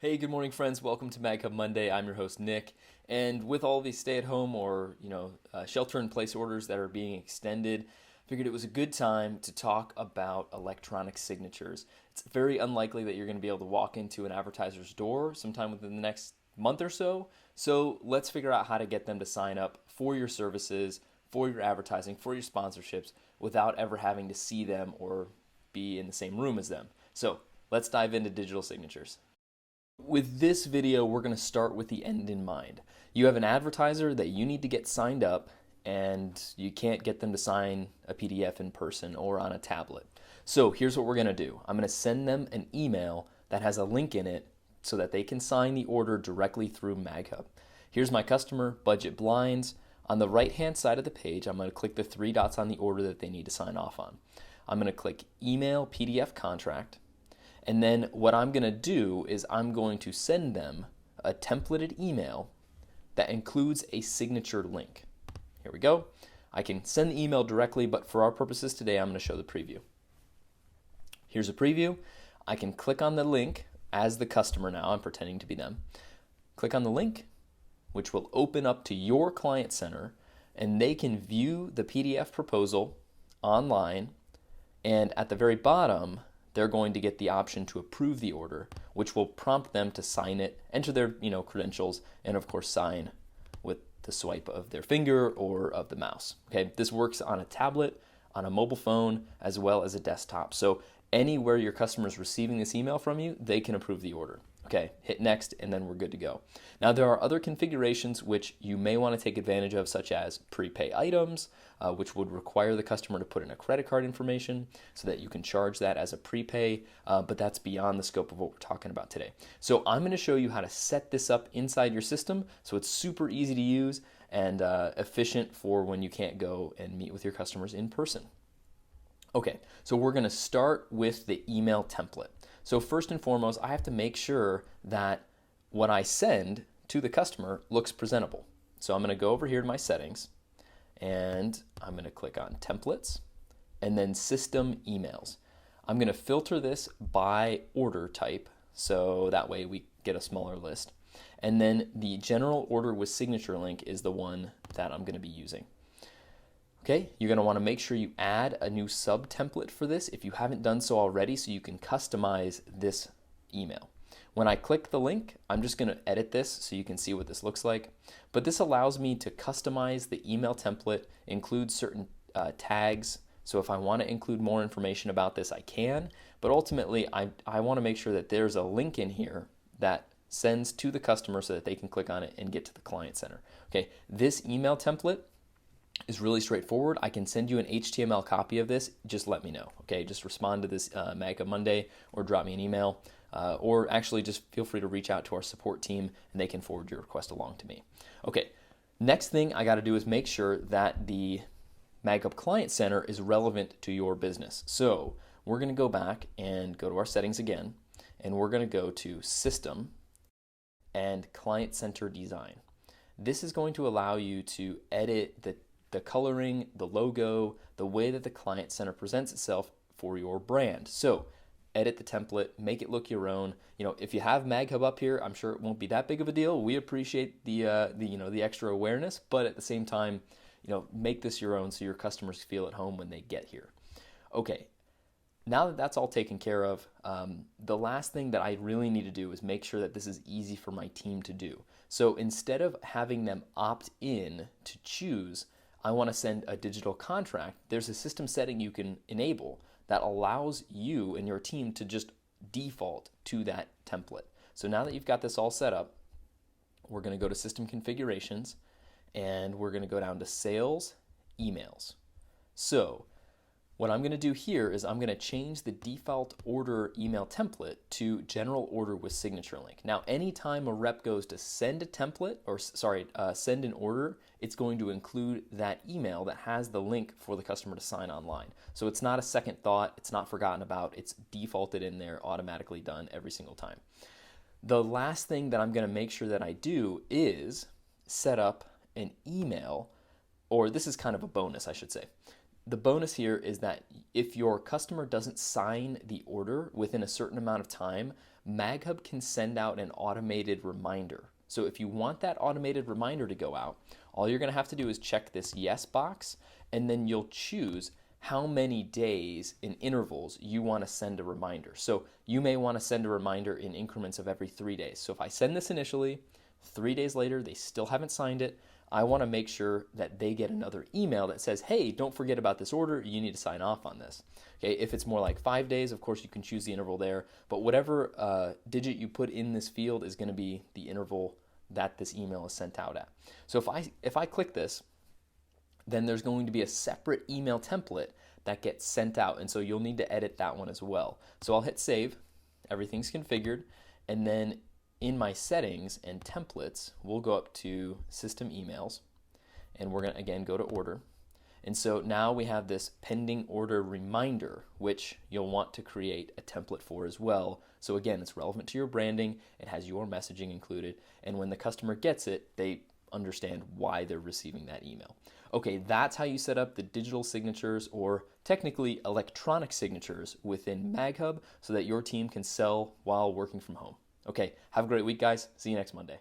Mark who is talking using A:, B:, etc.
A: Hey, good morning, friends. Welcome to MagHub Monday. I'm your host, Nick. And with all these stay-at-home or shelter-in-place orders that are being extended, I figured it was a good time to talk about electronic signatures. It's very unlikely that you're going to be able to walk into an advertiser's door sometime within the next month or so. So let's figure out how to get them to sign up for your services, for your advertising, for your sponsorships, without ever having to see them or be in the same room as them. So let's dive into digital signatures. With this video, we're going to start with the end in mind. You have an advertiser that you need to get signed up, and you can't get them to sign a PDF in person or on a tablet. So here's what we're going to do. I'm going to send them an email that has a link in it so that they can sign the order directly through MagHub. Here's my customer, Budget Blinds. On the right-hand side of the page, I'm going to click the three dots on the order that they need to sign off on. I'm going to click Email PDF Contract. And then what I'm going to do is I'm going to send them a templated email that includes a signature link. Here we go. I can send the email directly, but for our purposes today, I'm going to show the preview. Here's a preview. I can click on the link as the customer now. I'm pretending to be them. Click on the link, which will open up to your client center, and they can view the PDF proposal online. And at the very bottom, they're going to get the option to approve the order, which will prompt them to sign it, enter their credentials, and of course sign with the swipe of their finger or of the mouse. Okay, this works on a tablet, on a mobile phone, as well as a desktop. So anywhere your customer is receiving this email from you, they can approve the order. Okay, hit next, and then we're good to go. Now, there are other configurations which you may want to take advantage of, such as prepay items, which would require the customer to put in a credit card information so that you can charge that as a prepay, but that's beyond the scope of what we're talking about today. So I'm going to show you how to set this up inside your system so it's super easy to use and efficient for when you can't go and meet with your customers in person. Okay, so we're going to start with the email template. So first and foremost, I have to make sure that what I send to the customer looks presentable. So I'm going to go over here to my settings, and I'm going to click on templates and then system emails. I'm going to filter this by order type, so that way we get a smaller list. And then the general order with signature link is the one that I'm going to be using. Okay, you're going to want to make sure you add a new sub template for this if you haven't done so already, so you can customize this email. When I click the link, I'm just going to edit this so you can see what this looks like. But this allows me to customize the email template, include certain tags. So if I want to include more information about this, I can. But ultimately, I want to make sure that there's a link in here that sends to the customer so that they can click on it and get to the client center. Okay, this email template is really straightforward. I can send you an HTML copy of this. Just let me know. Okay, just respond to this MagHub Monday or drop me an email, or actually just feel free to reach out to our support team and they can forward your request along to me. Okay, next thing I got to do is make sure that the MagHub Client Center is relevant to your business. So we're going to go back and go to our settings again, and we're going to go to System and Client Center Design. This is going to allow you to edit the coloring, the logo, the way that the client center presents itself for your brand. So edit the template, make it look your own. If you have MagHub up here, I'm sure it won't be that big of a deal. We appreciate the extra awareness, but at the same time, make this your own so your customers feel at home when they get here. Okay, now that that's all taken care of, the last thing that I really need to do is make sure that this is easy for my team to do. So instead of having them opt in to choose, I want to send a digital contract, there's a system setting you can enable that allows you and your team to just default to that template. So now that you've got this all set up, we're going to go to System Configurations, and we're going to go down to Sales, Emails. So what I'm going to do here is I'm going to change the default order email template to general order with signature link. Now, anytime a rep goes to send a template, or send an order, it's going to include that email that has the link for the customer to sign online. So it's not a second thought, it's not forgotten about, it's defaulted in there, automatically done every single time. The last thing that I'm going to make sure that I do is set up an email, or this is kind of a bonus, I should say. The bonus here is that if your customer doesn't sign the order within a certain amount of time, MagHub can send out an automated reminder. So if you want that automated reminder to go out, all you're going to have to do is check this yes box, and then you'll choose how many days in intervals you want to send a reminder. So you may want to send a reminder in increments of every 3 days. So if I send this initially, 3 days later, they still haven't signed it, I want to make sure that they get another email that says, hey, don't forget about this order, you need to sign off on this. Okay, if it's more like 5 days, of course you can choose the interval there, but whatever digit you put in this field is going to be the interval that this email is sent out at. So if I click this, then there's going to be a separate email template that gets sent out, and so you'll need to edit that one as well. So I'll hit save, everything's configured, and then in my settings and templates, we'll go up to system emails, and we're going to again go to order. And so now we have this pending order reminder, which you'll want to create a template for as well. So again, it's relevant to your branding, it has your messaging included, and when the customer gets it, they understand why they're receiving that email. Okay, that's how you set up the digital signatures, or technically electronic signatures, within MagHub so that your team can sell while working from home. Okay, have a great week, guys. See you next Monday.